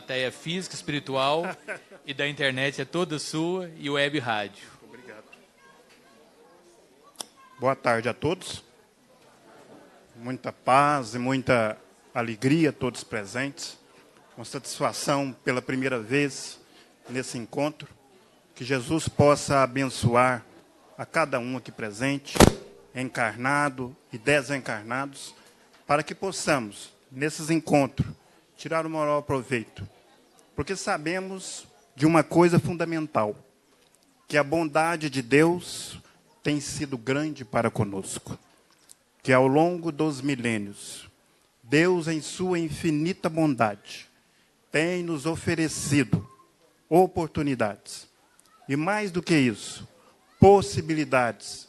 plateia física, espiritual e da internet é toda sua e web rádio. Obrigado. Boa tarde a todos. Muita paz e muita alegria a todos presentes. Com satisfação pela primeira vez nesse encontro. Que Jesus possa abençoar a cada um aqui presente, encarnado e desencarnados, para que possamos, nesses encontros, tirar o maior proveito. Porque sabemos de uma coisa fundamental, que a bondade de Deus tem sido grande para conosco. Que ao longo dos milênios, Deus, em sua infinita bondade, tem nos oferecido oportunidades. E mais do que isso, possibilidades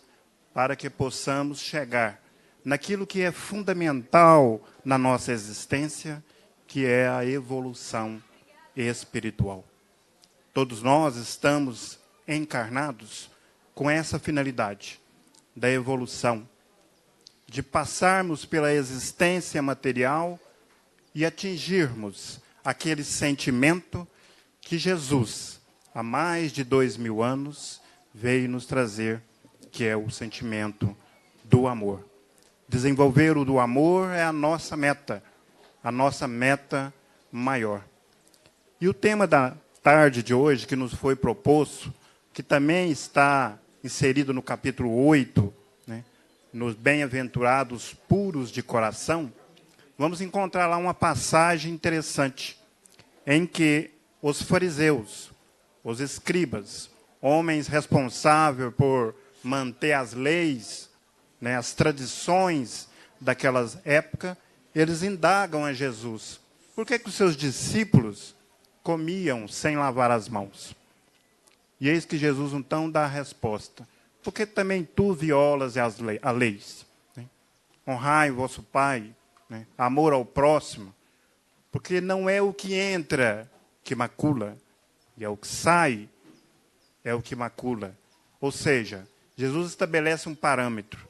para que possamos chegar naquilo que é fundamental na nossa existência, que é a evolução espiritual. Todos nós estamos encarnados com essa finalidade da evolução, de passarmos pela existência material e atingirmos aquele sentimento que Jesus, há mais de 2000 anos, veio nos trazer, que é o sentimento do amor. Desenvolver o do amor é a nossa meta maior. E o tema da tarde de hoje, que nos foi proposto, que também está inserido no capítulo 8, né, nos bem-aventurados puros de coração, vamos encontrar lá uma passagem interessante, em que os fariseus, os escribas, homens responsáveis por manter as leis, né, as tradições daquelas épocas, eles indagam a Jesus. Por que os seus discípulos comiam sem lavar as mãos? E eis que Jesus, então, dá a resposta. Porque também tu violas as leis. Né? Honrai o vosso pai, né? Amor ao próximo. Porque não é o que entra que macula, e é o que sai, é o que macula. Ou seja, Jesus estabelece um parâmetro,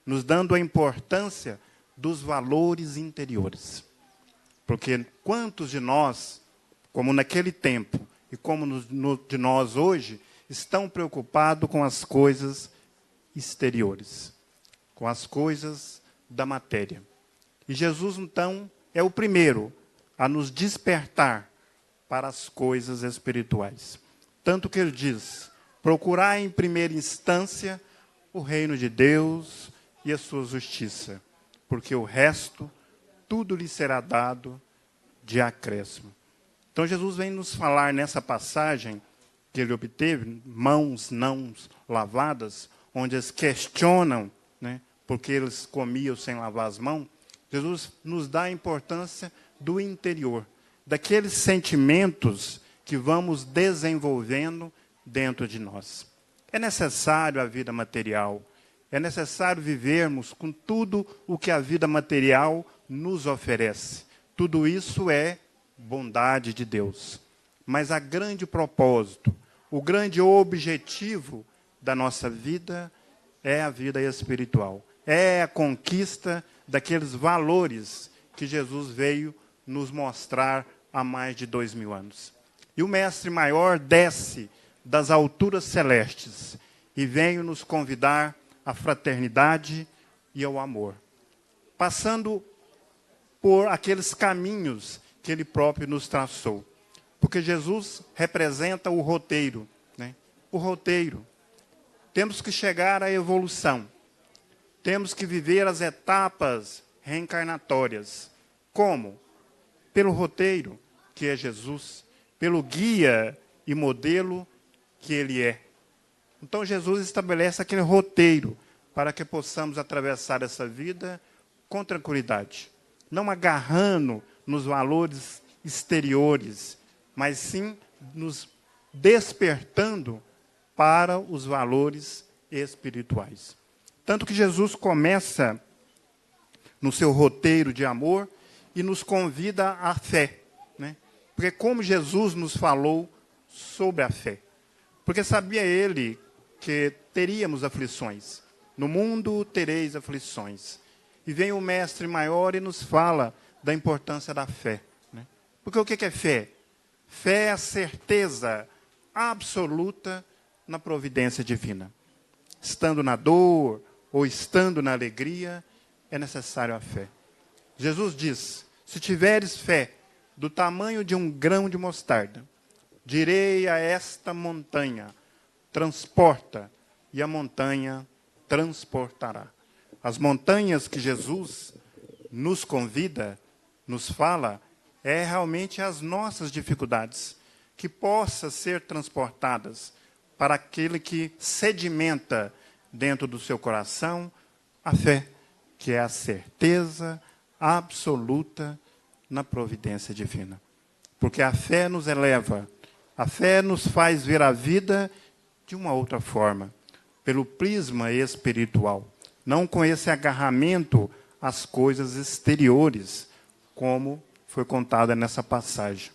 nos dando a importância dos valores interiores. Porque quantos de nós, como naquele tempo, e como de nós hoje, estão preocupados com as coisas exteriores, com as coisas da matéria. E Jesus, então, é o primeiro a nos despertar para as coisas espirituais. Tanto que ele diz, procurai em primeira instância o reino de Deus e a sua justiça, porque o resto, tudo lhe será dado de acréscimo. Então Jesus vem nos falar nessa passagem que ele obteve, mãos não lavadas, onde eles questionam, né, porque eles comiam sem lavar as mãos. Jesus nos dá a importância do interior, daqueles sentimentos que vamos desenvolvendo dentro de nós. É necessário a vida material, é necessário vivermos com tudo o que a vida material nos oferece. Tudo isso é bondade de Deus. Mas a grande propósito, o grande objetivo da nossa vida é a vida espiritual. É a conquista daqueles valores que Jesus veio nos mostrar há mais de 2000 anos. E o Mestre Maior desce das alturas celestes e veio nos convidar à fraternidade e ao amor, passando por aqueles caminhos que ele próprio nos traçou. Porque Jesus representa o roteiro, né? O roteiro. Temos que chegar à evolução. Temos que viver as etapas reencarnatórias. Como? Pelo roteiro, que é Jesus, pelo guia e modelo que ele é. Então Jesus estabelece aquele roteiro para que possamos atravessar essa vida com tranquilidade, não agarrando nos valores exteriores, mas sim nos despertando para os valores espirituais. Tanto que Jesus começa no seu roteiro de amor e nos convida à fé, né? Porque como Jesus nos falou sobre a fé, porque sabia ele que teríamos aflições. No mundo tereis aflições. E vem o Mestre Maior e nos fala da importância da fé, né? Porque o que é fé? Fé é a certeza absoluta na providência divina. Estando na dor ou estando na alegria, é necessário a fé. Jesus diz: se tiveres fé do tamanho de um grão de mostarda, direi a esta montanha, transporta, e a montanha transportará. As montanhas que Jesus nos convida, nos fala, é realmente as nossas dificuldades, que possam ser transportadas para aquele que sedimenta dentro do seu coração a fé, que é a certeza absoluta na providência divina. Porque a fé nos eleva, a fé nos faz ver a vida de uma outra forma, pelo prisma espiritual, não com esse agarramento às coisas exteriores, como foi contada nessa passagem.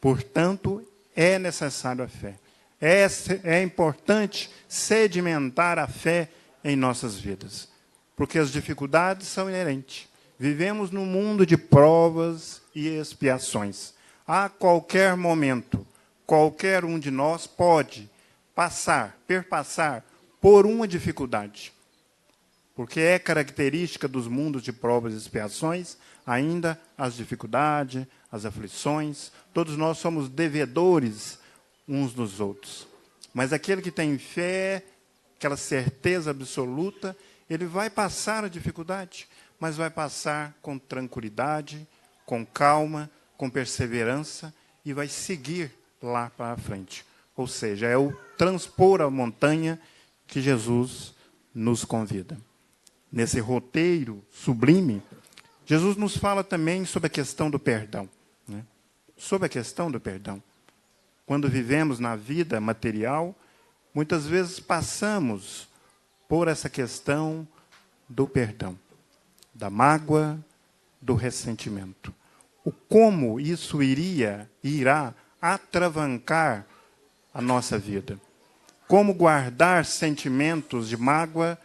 Portanto, é necessário a fé. É importante sedimentar a fé em nossas vidas, porque as dificuldades são inerentes. Vivemos num mundo de provas e expiações. A qualquer momento, qualquer um de nós pode perpassar por uma dificuldade. Porque é característica dos mundos de provas e expiações, ainda as dificuldades, as aflições. Todos nós somos devedores uns dos outros. Mas aquele que tem fé, aquela certeza absoluta, ele vai passar a dificuldade, mas vai passar com tranquilidade, com calma, com perseverança e vai seguir lá para frente. Ou seja, é o transpor a montanha que Jesus nos convida. Nesse roteiro sublime, Jesus nos fala também sobre a questão do perdão, né? Sobre a questão do perdão. Quando vivemos na vida material, muitas vezes passamos por essa questão do perdão, da mágoa, do ressentimento. O como isso irá atravancar a nossa vida. Como guardar sentimentos de mágoa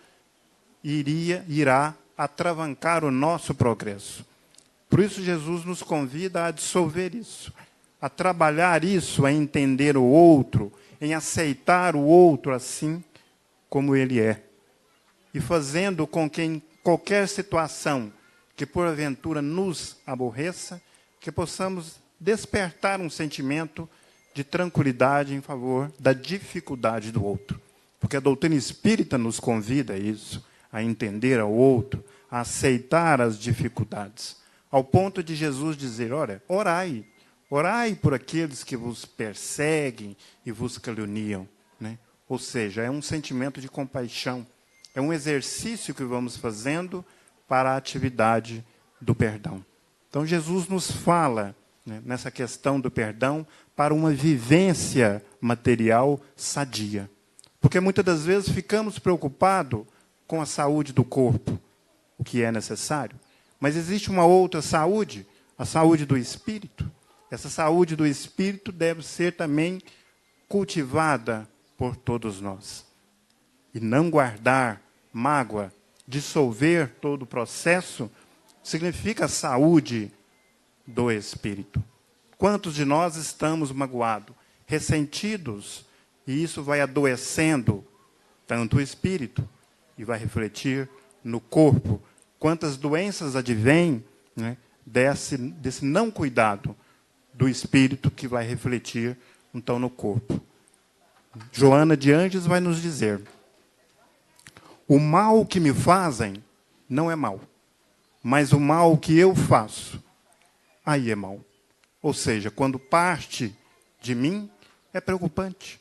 irá atravancar o nosso progresso. Por isso Jesus nos convida a dissolver isso, a trabalhar isso, a entender o outro, em aceitar o outro assim como ele é. E fazendo com que em qualquer situação que porventura nos aborreça, que possamos despertar um sentimento de tranquilidade em favor da dificuldade do outro. Porque a doutrina espírita nos convida a isso, a entender ao outro, a aceitar as dificuldades. Ao ponto de Jesus dizer, olha, orai por aqueles que vos perseguem e vos caluniam, né? Ou seja, é um sentimento de compaixão, é um exercício que vamos fazendo para a atividade do perdão. Então, Jesus nos fala, né, nessa questão do perdão para uma vivência material sadia. Porque muitas das vezes ficamos preocupados com a saúde do corpo, o que é necessário. Mas existe uma outra saúde, a saúde do espírito. Essa saúde do espírito deve ser também cultivada por todos nós. E não guardar mágoa, dissolver todo o processo, significa a saúde do espírito. Quantos de nós estamos magoados, ressentidos, e isso vai adoecendo tanto o espírito e vai refletir no corpo. Quantas doenças advêm, né, desse não cuidado do espírito que vai refletir, então, no corpo. Joana de Ângeles vai nos dizer, o mal que me fazem não é mal, mas o mal que eu faço, aí é mal. Ou seja, quando parte de mim, é preocupante.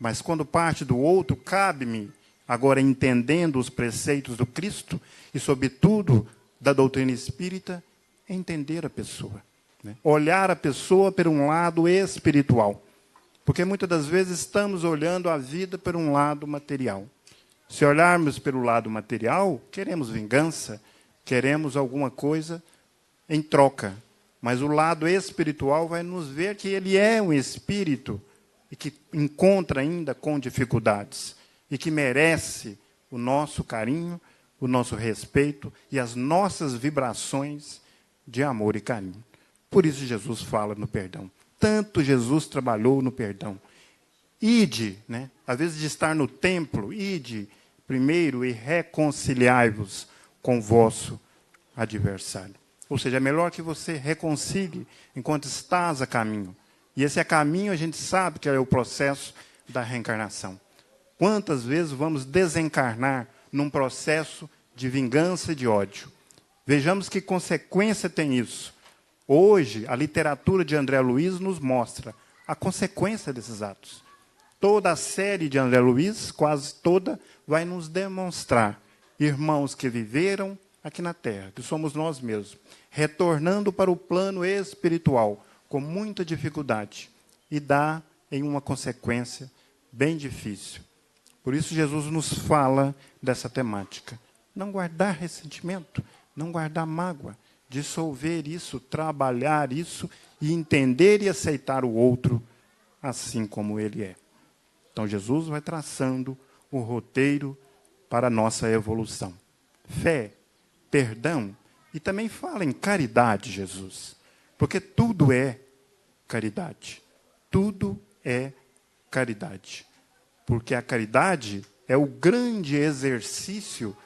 Mas quando parte do outro, cabe-me, agora entendendo os preceitos do Cristo, e sobretudo da doutrina espírita, entender a pessoa. Né? Olhar a pessoa por um lado espiritual. Porque muitas das vezes estamos olhando a vida por um lado material. Se olharmos pelo lado material, queremos vingança, queremos alguma coisa em troca. Mas o lado espiritual vai nos ver que ele é um espírito e que encontra ainda com dificuldades e que merece o nosso carinho, o nosso respeito e as nossas vibrações de amor e carinho. Por isso Jesus fala no perdão. tanto Jesus trabalhou no perdão. Ide, né? Às vezes de estar no templo, ide primeiro e reconciliai-vos com o vosso adversário. Ou seja, é melhor que você reconcilie enquanto estás a caminho. E esse a caminho a gente sabe que é o processo da reencarnação. Quantas vezes vamos desencarnar num processo de vingança e de ódio? Vejamos que consequência tem isso. Hoje, a literatura de André Luiz nos mostra a consequência desses atos. Toda a série de André Luiz, quase toda, vai nos demonstrar irmãos que viveram aqui na Terra, que somos nós mesmos, retornando para o plano espiritual com muita dificuldade e dá em uma consequência bem difícil. Por isso Jesus nos fala dessa temática. Não guardar ressentimento, não guardar mágoa, dissolver isso, trabalhar isso e entender e aceitar o outro assim como ele é. Então Jesus vai traçando o roteiro para a nossa evolução. Fé, perdão, e também fala em caridade, Jesus. Porque tudo é caridade. Tudo é caridade. Porque a caridade é o grande exercício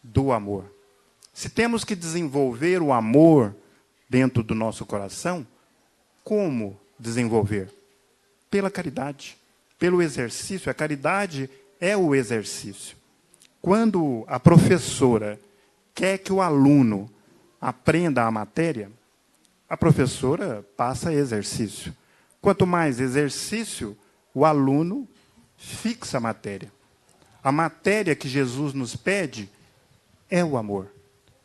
do amor. Se temos que desenvolver o amor dentro do nosso coração, como desenvolver? Pela caridade, pelo exercício. A caridade é o exercício. Quando a professora quer que o aluno aprenda a matéria, a professora passa exercício. Quanto mais exercício, o aluno fixa a matéria. A matéria que Jesus nos pede é o amor.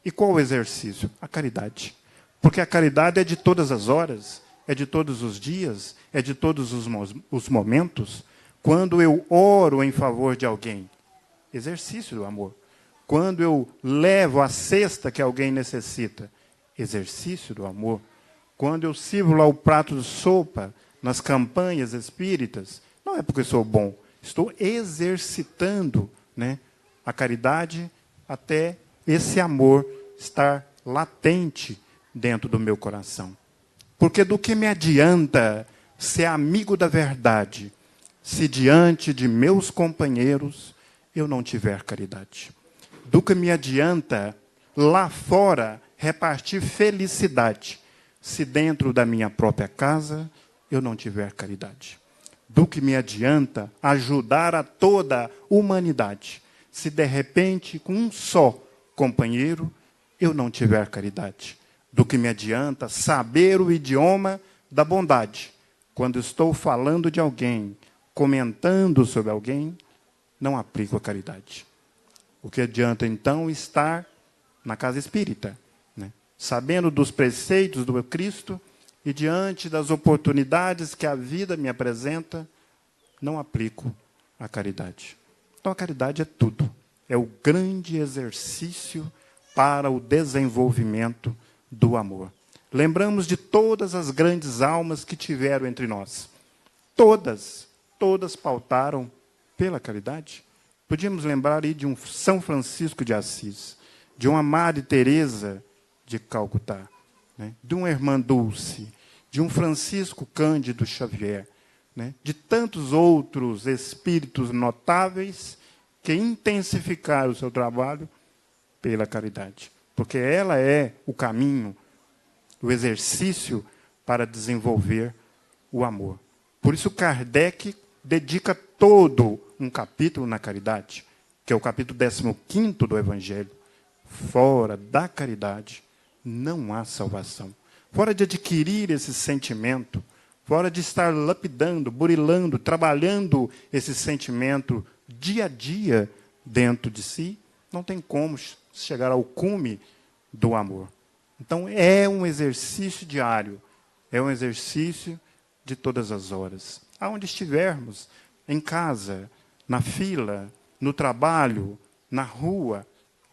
E qual o exercício? A caridade. Porque a caridade é de todas as horas, é de todos os dias, é de todos os momentos. Quando eu oro em favor de alguém, exercício do amor. Quando eu levo a cesta que alguém necessita, exercício do amor. Quando eu sirvo lá o prato de sopa nas campanhas espíritas, não é porque sou bom, estou exercitando, né, a caridade até esse amor estar latente dentro do meu coração. Porque do que me adianta ser amigo da verdade se diante de meus companheiros eu não tiver caridade? Do que me adianta lá fora repartir felicidade se dentro da minha própria casa eu não tiver caridade? Do que me adianta ajudar a toda a humanidade se de repente com um só companheiro eu não tiver caridade? Do que me adianta saber o idioma da bondade quando estou falando de alguém, comentando sobre alguém, não aplico a caridade? O que adianta, então, estar na casa espírita, né, sabendo dos preceitos do Cristo e diante das oportunidades que a vida me apresenta, não aplico a caridade. Então, a caridade é tudo. É o grande exercício para o desenvolvimento do amor. Lembramos de todas as grandes almas que tiveram entre nós. Todas pautaram pela caridade. Podíamos lembrar aí de um São Francisco de Assis, de uma Madre Teresa de Calcutá, né, de uma Irmã Dulce, de um Francisco Cândido Xavier, né, de tantos outros espíritos notáveis que intensificaram o seu trabalho pela caridade. Porque ela é o caminho, o exercício para desenvolver o amor. Por isso Kardec dedica todo um capítulo na caridade, que é o capítulo 15º do Evangelho. Fora da caridade não há salvação. Fora de adquirir esse sentimento, fora de estar lapidando, burilando, trabalhando esse sentimento dia a dia dentro de si, não tem como chegar ao cume do amor. Então, é um exercício diário, é um exercício de todas as horas. Aonde estivermos, em casa, na fila, no trabalho, na rua,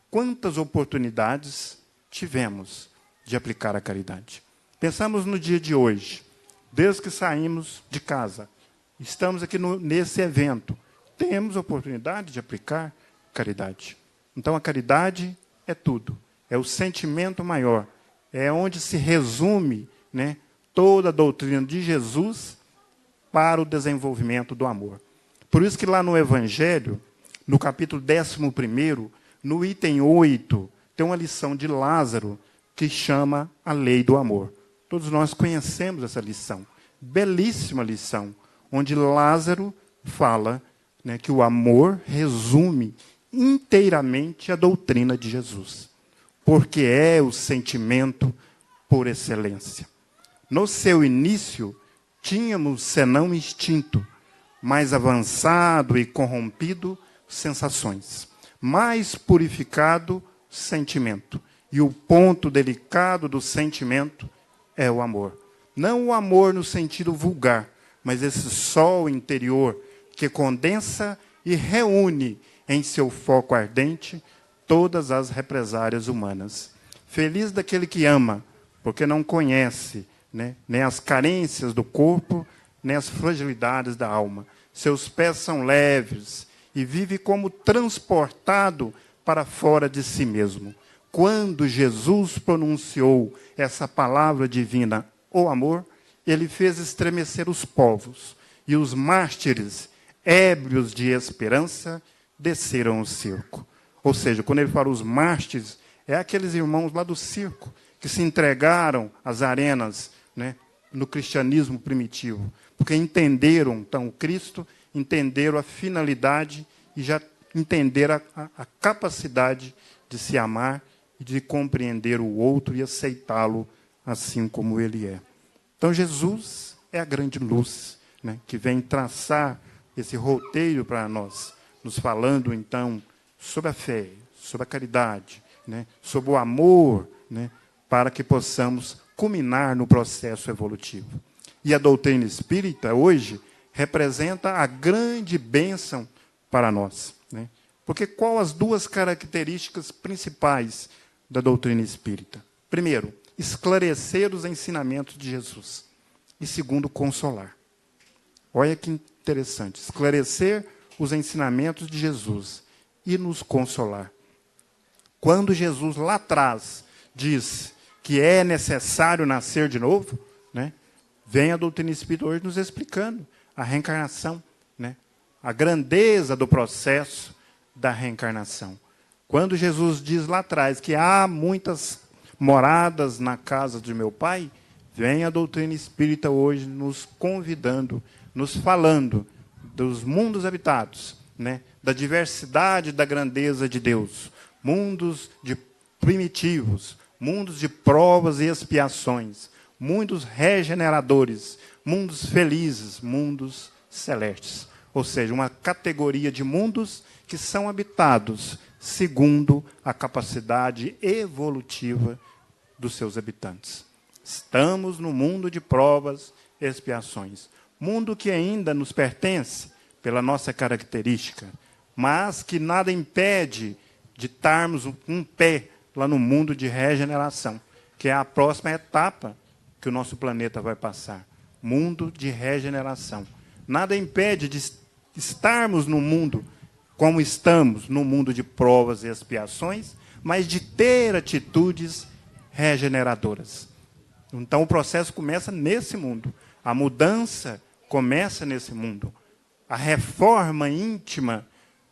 quantas oportunidades tivemos de aplicar a caridade? Pensamos no dia de hoje, desde que saímos de casa, estamos aqui nesse evento, temos oportunidade de aplicar caridade. Então, a caridade é tudo, é o sentimento maior, é onde se resume, né, toda a doutrina de Jesus para o desenvolvimento do amor. Por isso que lá no Evangelho, no capítulo 11, no item 8, tem uma lição de Lázaro que chama a lei do amor. Todos nós conhecemos essa lição. Belíssima lição, onde Lázaro fala, né, que o amor resume inteiramente a doutrina de Jesus, porque é o sentimento por excelência. No seu início, tínhamos, senão instinto, mais avançado e corrompido, sensações, mais purificado, sentimento. E o ponto delicado do sentimento é o amor. Não o amor no sentido vulgar, mas esse sol interior que condensa e reúne em seu foco ardente todas as represárias humanas. Feliz daquele que ama, porque não conhece, né, nem as carências do corpo, nem as fragilidades da alma. Seus pés são leves e vive como transportado para fora de si mesmo. Quando Jesus pronunciou essa palavra divina, o amor, ele fez estremecer os povos, e os mártires, ébrios de esperança, desceram o circo. Ou seja, quando ele fala os mártires, é aqueles irmãos lá do circo, que se entregaram às arenas, né, no cristianismo primitivo, porque entenderam, então, o Cristo, entenderam a finalidade e já entenderam a capacidade de se amar e de compreender o outro e aceitá-lo assim como ele é. Então, Jesus é a grande luz, né, que vem traçar esse roteiro para nós, nos falando, então, sobre a fé, sobre a caridade, né, sobre o amor, né, para que possamos culminar no processo evolutivo. E a doutrina espírita, hoje, representa a grande bênção para nós, né? Porque qual as duas características principais da doutrina espírita? Primeiro, esclarecer os ensinamentos de Jesus. E segundo, consolar. Olha que interessante. Esclarecer os ensinamentos de Jesus e nos consolar. Quando Jesus lá atrás diz que é necessário nascer de novo, né, vem a doutrina espírita hoje nos explicando a reencarnação, né, a grandeza do processo da reencarnação. Quando Jesus diz lá atrás que há muitas moradas na casa de meu Pai, vem a doutrina espírita hoje nos convidando, nos falando dos mundos habitados, né, da diversidade da grandeza de Deus, mundos de primitivos, mundos de provas e expiações, mundos regeneradores, mundos felizes, mundos celestes. Ou seja, uma categoria de mundos que são habitados segundo a capacidade evolutiva dos seus habitantes. Estamos no mundo de provas e expiações. Mundo que ainda nos pertence pela nossa característica, mas que nada impede de estarmos um pé lá no mundo de regeneração, que é a próxima etapa que o nosso planeta vai passar. Mundo de regeneração. Nada impede de estarmos no mundo como estamos, no mundo de provas e expiações, mas de ter atitudes regeneradoras. Então, o processo começa nesse mundo. A mudança começa nesse mundo. A reforma íntima,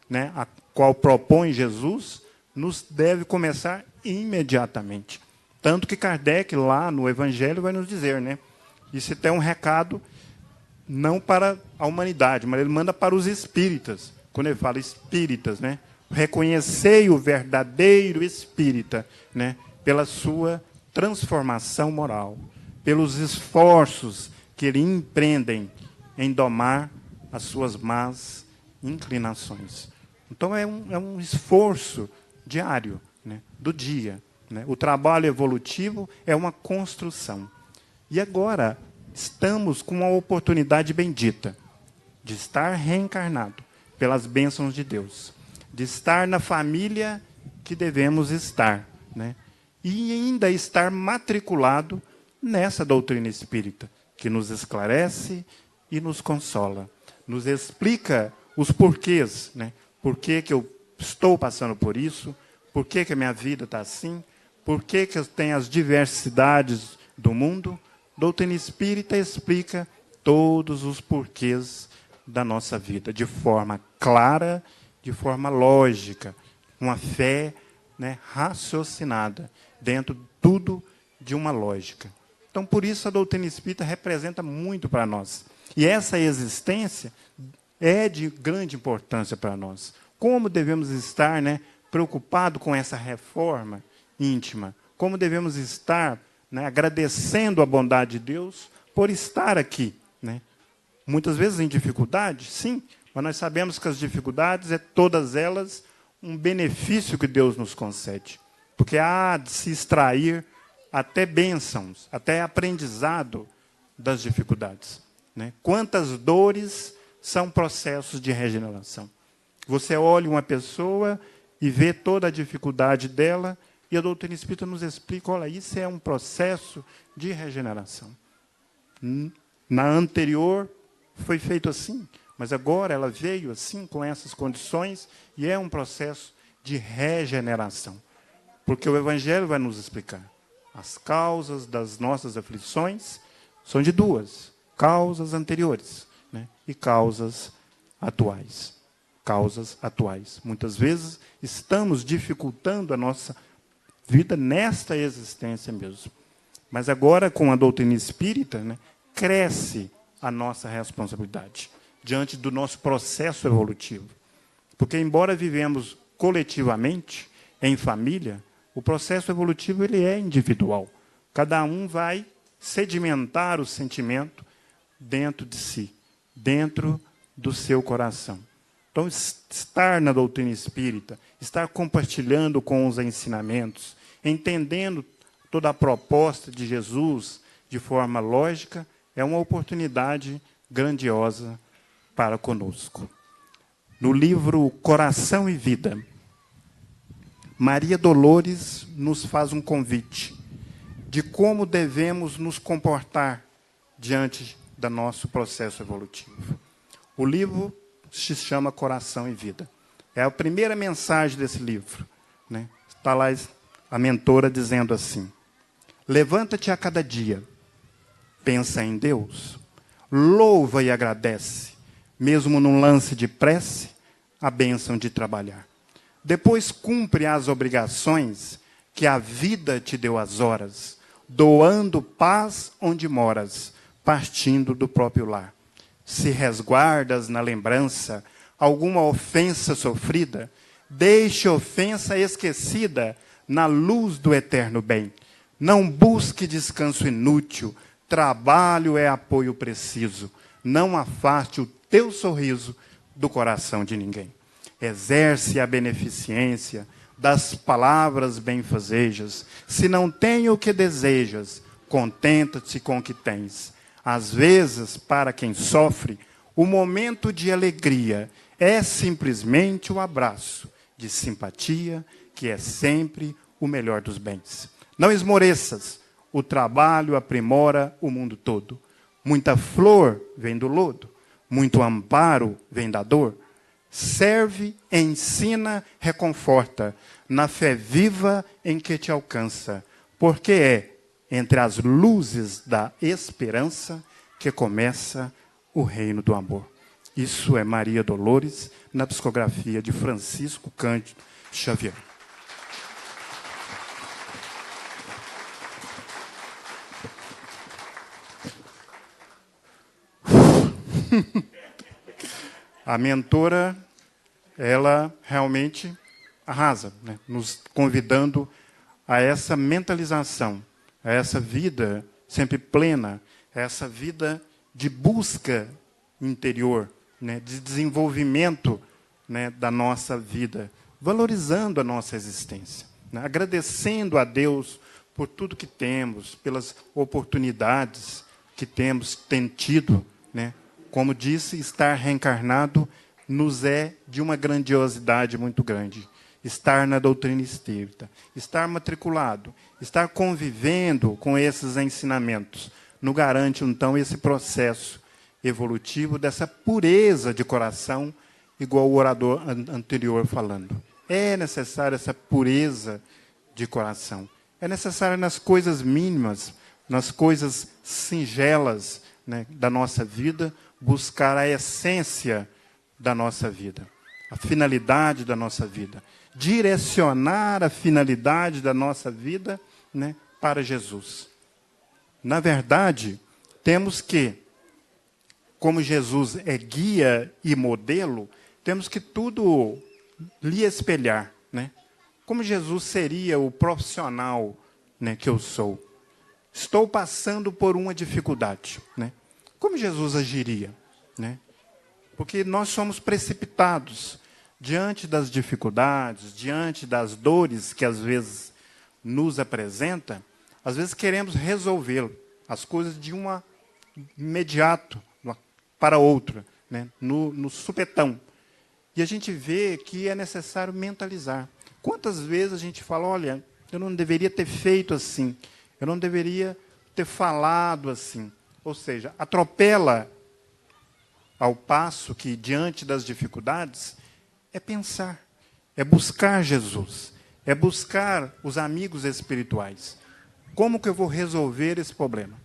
né, a qual propõe Jesus, nos deve começar imediatamente. Tanto que Kardec, lá no Evangelho, vai nos dizer, né, isso tem um recado não para a humanidade, mas ele manda para os espíritas. Quando ele fala espíritas, né, reconhecei o verdadeiro espírita, né, pela sua transformação moral, pelos esforços que ele empreendem em domar as suas más inclinações. Então, é um esforço diário, né, do dia, né? O trabalho evolutivo é uma construção. E agora, estamos com uma oportunidade bendita de estar reencarnado pelas bênçãos de Deus, de estar na família que devemos estar, né? E ainda estar matriculado nessa doutrina espírita, que nos esclarece e nos consola, nos explica os porquês, né? Por que eu estou passando por isso, por que a minha vida está assim, por que eu tenho as diversidades do mundo, Doutrina espírita explica todos os porquês da nossa vida, de forma clara, de forma lógica, uma fé, né, raciocinada, dentro de tudo de uma lógica. Então, por isso, a doutrina espírita representa muito para nós. E essa existência é de grande importância para nós. Como devemos estar, né, preocupados com essa reforma íntima? Como devemos estar, né, agradecendo a bondade de Deus por estar aqui, né? Muitas vezes em dificuldade, sim, mas nós sabemos que as dificuldades, todas elas, um benefício que Deus nos concede. Porque há de se extrair até bênçãos, até aprendizado das dificuldades, né? Quantas dores são processos de regeneração. Você olha uma pessoa e vê toda a dificuldade dela, e a doutrina espírita nos explica, olha, isso é um processo de regeneração. Na anterior foi feito assim, mas agora ela veio assim, com essas condições, e é um processo de regeneração. Porque o Evangelho vai nos explicar. As causas das nossas aflições são de duas. Causas anteriores, né, e causas atuais. Causas atuais. Muitas vezes estamos dificultando a nossa vida nesta existência mesmo. Mas agora, com a doutrina espírita, né, cresce a nossa responsabilidade diante do nosso processo evolutivo. Porque, embora vivemos coletivamente, em família, o processo evolutivo ele é individual. Cada um vai sedimentar o sentimento dentro de si, dentro do seu coração. Então, estar na doutrina espírita, estar compartilhando com os ensinamentos, entendendo toda a proposta de Jesus de forma lógica, é uma oportunidade grandiosa para conosco. No livro Coração e Vida, Maria Dolores nos faz um convite de como devemos nos comportar diante do nosso processo evolutivo. O livro se chama Coração e Vida. É a primeira mensagem desse livro, né? Está lá a mentora dizendo assim: levanta-te a cada dia, pensa em Deus, louva e agradece, mesmo num lance de prece, a bênção de trabalhar. Depois cumpre as obrigações que a vida te deu às horas, doando paz onde moras, partindo do próprio lar. Se resguardas na lembrança alguma ofensa sofrida, deixe a ofensa esquecida na luz do eterno bem. Não busque descanso inútil, trabalho é apoio preciso. Não afaste o teu sorriso do coração de ninguém. Exerce a beneficência das palavras benfazejas. Se não tem o que desejas, contenta-te com o que tens. Às vezes, para quem sofre, o momento de alegria é simplesmente o abraço de simpatia, que é sempre o melhor dos bens. Não esmoreças, o trabalho aprimora o mundo todo. Muita flor vem do lodo, muito amparo vem da dor. Serve, ensina, reconforta, na fé viva em que te alcança, porque é entre as luzes da esperança que começa o reino do amor. Isso é Maria Dolores, na psicografia de Francisco Cândido Xavier. A mentora, ela realmente arrasa, né? Nos convidando a essa mentalização, a essa vida sempre plena, a essa vida de busca interior, né? De desenvolvimento, né, da nossa vida, valorizando a nossa existência, né? Agradecendo a Deus por tudo que temos, pelas oportunidades que temos tido, né? Como disse, estar reencarnado nos é de uma grandiosidade muito grande. Estar na doutrina espírita, estar matriculado, estar convivendo com esses ensinamentos, nos garante, então, esse processo evolutivo dessa pureza de coração, igual o orador anterior falando. É necessária essa pureza de coração. É necessário nas coisas mínimas, nas coisas singelas, né, da nossa vida, buscar a essência da nossa vida, a finalidade da nossa vida. Direcionar a finalidade da nossa vida, né, para Jesus. Na verdade, temos que, como Jesus é guia e modelo, temos que tudo lhe espelhar, né? Como Jesus seria o profissional, né, que eu sou. Estou passando por uma dificuldade, né? Como Jesus agiria, né? Porque nós somos precipitados diante das dificuldades, diante das dores que às vezes nos apresenta, às vezes queremos resolver as coisas de uma imediato para outra, né? No supetão. E a gente vê que é necessário mentalizar. Quantas vezes a gente fala, olha, eu não deveria ter feito assim, eu não deveria ter falado assim. Ou seja, atropela ao passo que, diante das dificuldades, é pensar, é buscar Jesus, é buscar os amigos espirituais. Como que eu vou resolver esse problema?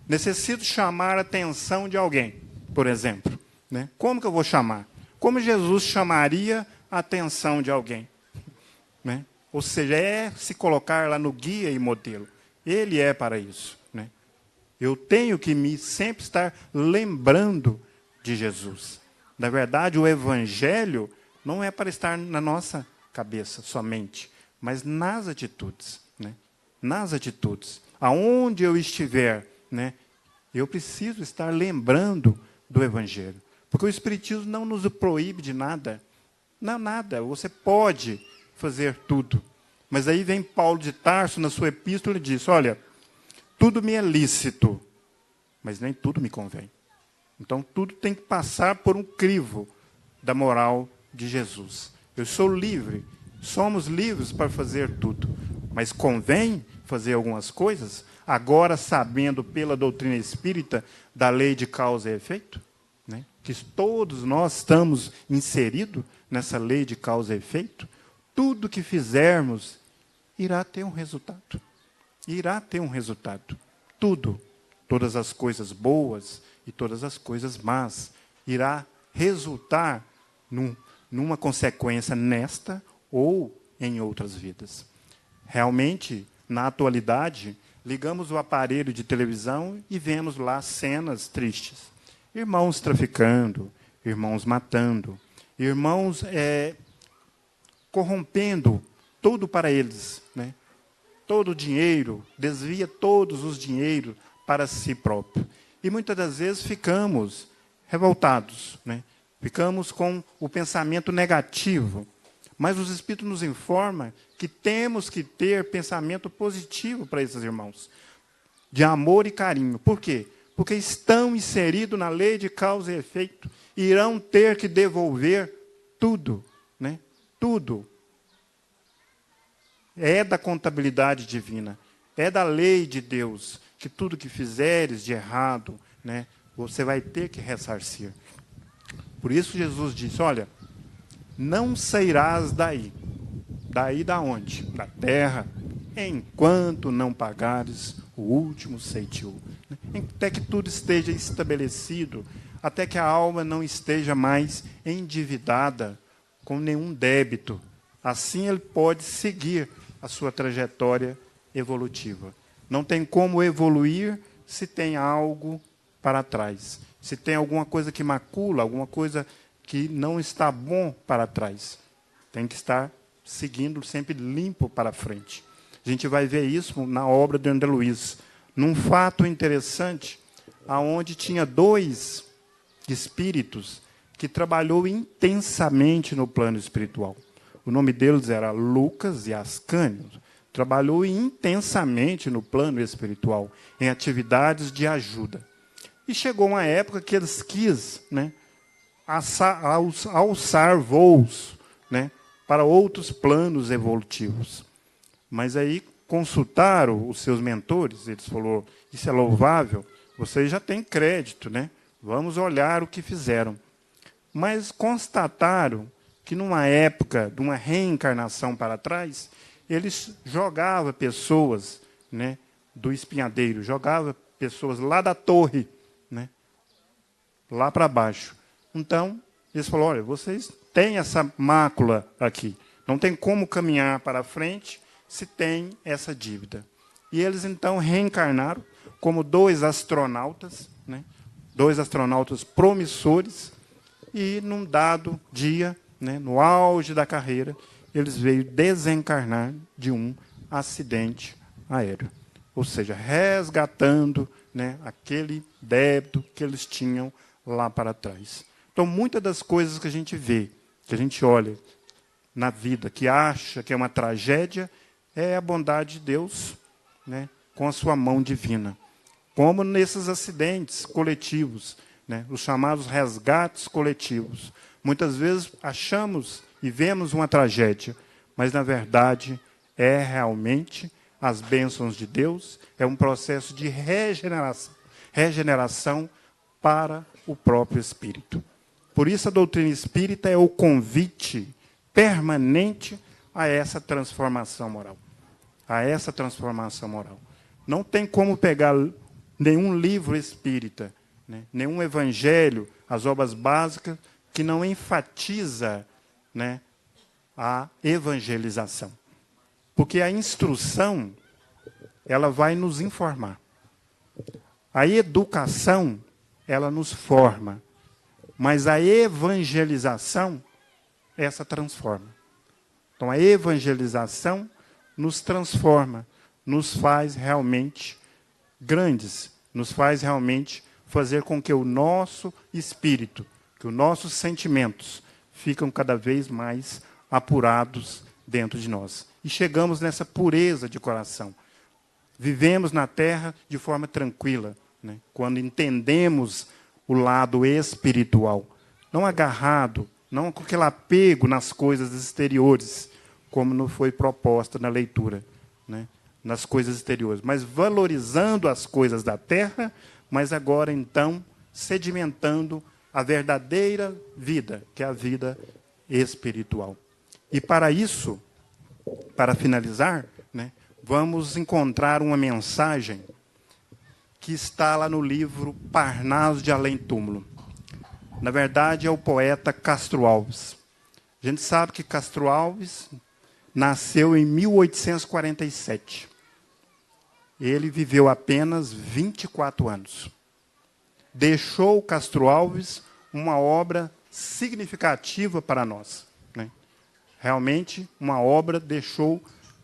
Necessito chamar a atenção de alguém, por exemplo, né? Como que eu vou chamar? Como Jesus chamaria a atenção de alguém? Né? Ou seja, é se colocar lá no guia e modelo. Ele é para isso, né? Eu tenho que sempre estar lembrando de Jesus. Na verdade, o Evangelho não é para estar na nossa cabeça somente, mas nas atitudes, né? Nas atitudes. Aonde eu estiver, né, eu preciso estar lembrando do Evangelho. Porque o Espiritismo não nos proíbe de nada. Não, nada. Você pode fazer tudo. Mas aí vem Paulo de Tarso, na sua epístola, e diz, olha, tudo me é lícito, mas nem tudo me convém. Então, tudo tem que passar por um crivo da moral de Jesus. Eu sou livre, somos livres para fazer tudo, mas convém fazer algumas coisas, agora sabendo pela doutrina espírita da lei de causa e efeito, né? Que todos nós estamos inseridos nessa lei de causa e efeito, tudo que fizermos irá ter um resultado. Irá ter um resultado. Tudo, todas as coisas boas e todas as coisas más, irá resultar numa consequência nesta ou em outras vidas. Realmente, na atualidade, ligamos o aparelho de televisão e vemos lá cenas tristes. Irmãos traficando, irmãos matando, irmãos corrompendo tudo para eles, né? Todo o dinheiro, desvia todos os dinheiros para si próprio. E muitas das vezes ficamos revoltados, né? Ficamos com o pensamento negativo. Mas os Espíritos nos informam que temos que ter pensamento positivo para esses irmãos, de amor e carinho. Por quê? Porque estão inseridos na lei de causa e efeito, irão ter que devolver tudo, né? Tudo. É da contabilidade divina, é da lei de Deus, que tudo que fizeres de errado, né, você vai ter que ressarcir. Por isso Jesus disse, olha, não sairás daí. Daí da onde? Da terra, enquanto não pagares o último ceitil. Até que tudo esteja estabelecido, até que a alma não esteja mais endividada com nenhum débito. Assim ele pode seguir a sua trajetória evolutiva. Não tem como evoluir se tem algo para trás. Se tem alguma coisa que macula, alguma coisa que não está bom para trás. Tem que estar seguindo sempre limpo para frente. A gente vai ver isso na obra de André Luiz, num fato interessante, aonde tinha 2 espíritos que trabalhou intensamente no plano espiritual. O nome deles era Lucas e Ascânio. Trabalhou intensamente no plano espiritual, em atividades de ajuda. E chegou uma época que eles quis, né, alçar voos, né, para outros planos evolutivos. Mas aí consultaram os seus mentores, eles falaram, isso é louvável, vocês já têm crédito, né? Vamos olhar o que fizeram. Mas constataram que numa época de uma reencarnação para trás, eles jogavam pessoas, né, do espinhadeiro, jogava pessoas lá da torre, né, lá para baixo. Então, eles falaram, olha, vocês têm essa mácula aqui, não tem como caminhar para frente se tem essa dívida. E eles, então, reencarnaram como dois astronautas, né, dois astronautas promissores, e, num dado dia, né, no auge da carreira, eles veio desencarnar de um acidente aéreo. Ou seja, resgatando, né, aquele débito que eles tinham lá para trás. Então, muitas das coisas que a gente vê, que a gente olha na vida, que acha que é uma tragédia, é a bondade de Deus, né, com a sua mão divina. Como nesses acidentes coletivos, né, os chamados resgates coletivos. Muitas vezes achamos e vemos uma tragédia, mas, na verdade, é realmente as bênçãos de Deus, é um processo de regeneração para o próprio espírito. Por isso, a doutrina espírita é o convite permanente a essa transformação moral. A essa transformação moral. Não tem como pegar nenhum livro espírita, né, nenhum evangelho, as obras básicas, que não enfatiza, né, a evangelização. Porque a instrução, ela vai nos informar. A educação, ela nos forma. Mas a evangelização, essa transforma. Então, a evangelização nos transforma, nos faz realmente grandes, nos faz realmente fazer com que o nosso espírito, que os nossos sentimentos ficam cada vez mais apurados dentro de nós. E chegamos nessa pureza de coração. Vivemos na terra de forma tranquila, né, quando entendemos o lado espiritual. Não agarrado, não com aquele apego nas coisas exteriores, como não foi proposta na leitura, né, nas coisas exteriores, mas valorizando as coisas da terra, mas agora, então, sedimentando a verdadeira vida, que é a vida espiritual. E para isso, para finalizar, né, vamos encontrar uma mensagem que está lá no livro Parnaso de Além Túmulo. Na verdade, é o poeta Castro Alves. A gente sabe que Castro Alves nasceu em 1847. Ele viveu apenas 24 anos. Deixou Castro Alves uma obra significativa para nós, né? Realmente, uma obra deixou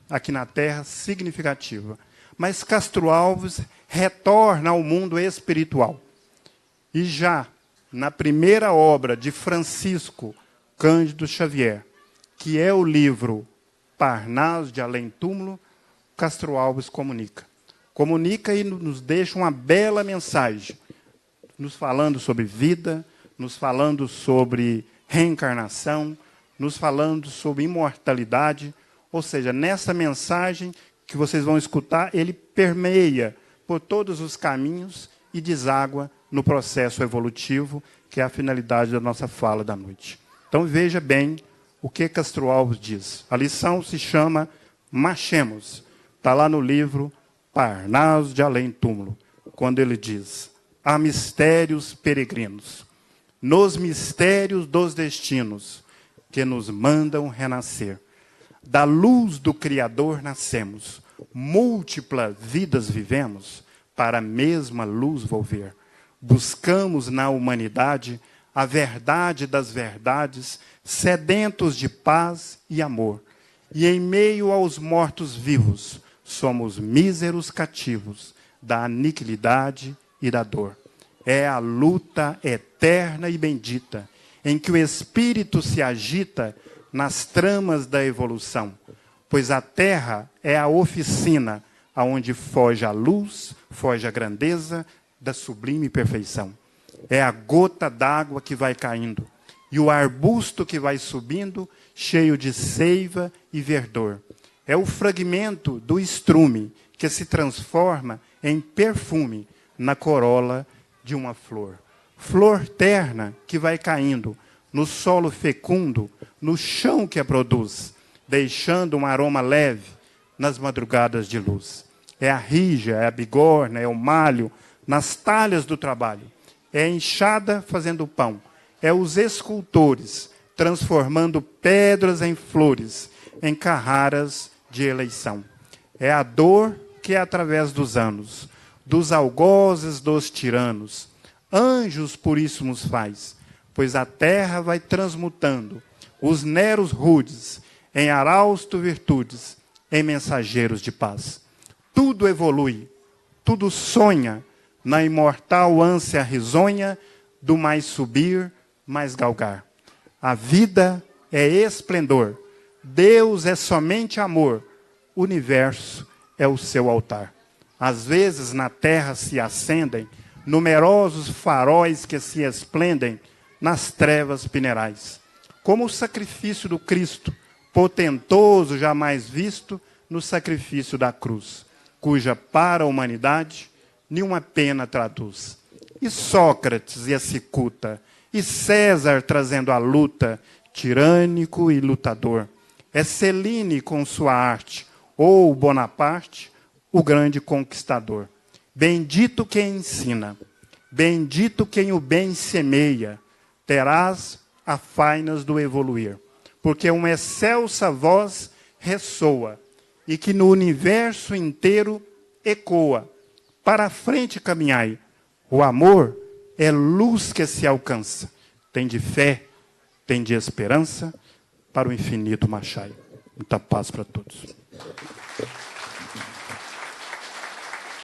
aqui na Terra significativa. Mas Castro Alves retorna ao mundo espiritual. E já na primeira obra de Francisco Cândido Xavier, que é o livro Parnaso de Além Túmulo, Castro Alves comunica. Comunica e nos deixa uma bela mensagem, nos falando sobre vida, nos falando sobre reencarnação, nos falando sobre imortalidade. Ou seja, nessa mensagem que vocês vão escutar, ele permeia por todos os caminhos e deságua no processo evolutivo, que é a finalidade da nossa fala da noite. Então, veja bem o que Castro Alves diz. A lição se chama Machemos. Está lá no livro Parnaso de Além Túmulo, quando ele diz: há mistérios peregrinos, nos mistérios dos destinos, que nos mandam renascer. Da luz do Criador nascemos, múltiplas vidas vivemos, para a mesma luz volver. Buscamos na humanidade a verdade das verdades, sedentos de paz e amor. E em meio aos mortos vivos, somos míseros cativos da aniquilidade e da dor. É a luta eterna e bendita, em que o espírito se agita nas tramas da evolução, pois a terra é a oficina aonde foge a luz, foge a grandeza da sublime perfeição. É a gota d'água que vai caindo, e o arbusto que vai subindo, cheio de seiva e verdor. É o fragmento do estrume que se transforma em perfume na corola de uma flor. Flor terna que vai caindo no solo fecundo, no chão que a produz, deixando um aroma leve nas madrugadas de luz. é a rija, é a bigorna, é o malho, nas talhas do trabalho. É a enxada fazendo pão. É os escultores transformando pedras em flores, em carraras de eleição. É a dor que é através dos anos, dos algozes dos tiranos. Anjos puríssimos faz, pois a terra vai transmutando os neros rudes em arausto virtudes, em mensageiros de paz. Tudo evolui, tudo sonha na imortal ânsia risonha do mais subir, mais galgar. A vida é esplendor, Deus é somente amor, o universo é o seu altar. Às vezes na terra se acendem numerosos faróis que se esplendem nas trevas pinerais, como o sacrifício do Cristo, potentoso jamais visto no sacrifício da cruz, cuja para a humanidade nenhuma pena traduz. E Sócrates e a cicuta, e César trazendo a luta, tirânico e lutador. É Celine com sua arte, ou Bonaparte, o grande conquistador. Bendito quem ensina, bendito quem o bem semeia, terás a fainas do evoluir, porque uma excelsa voz ressoa, e que no universo inteiro ecoa. Para a frente caminhai, o amor é luz que se alcança, tem de fé, tem de esperança, para o infinito marchai. Muita paz para todos.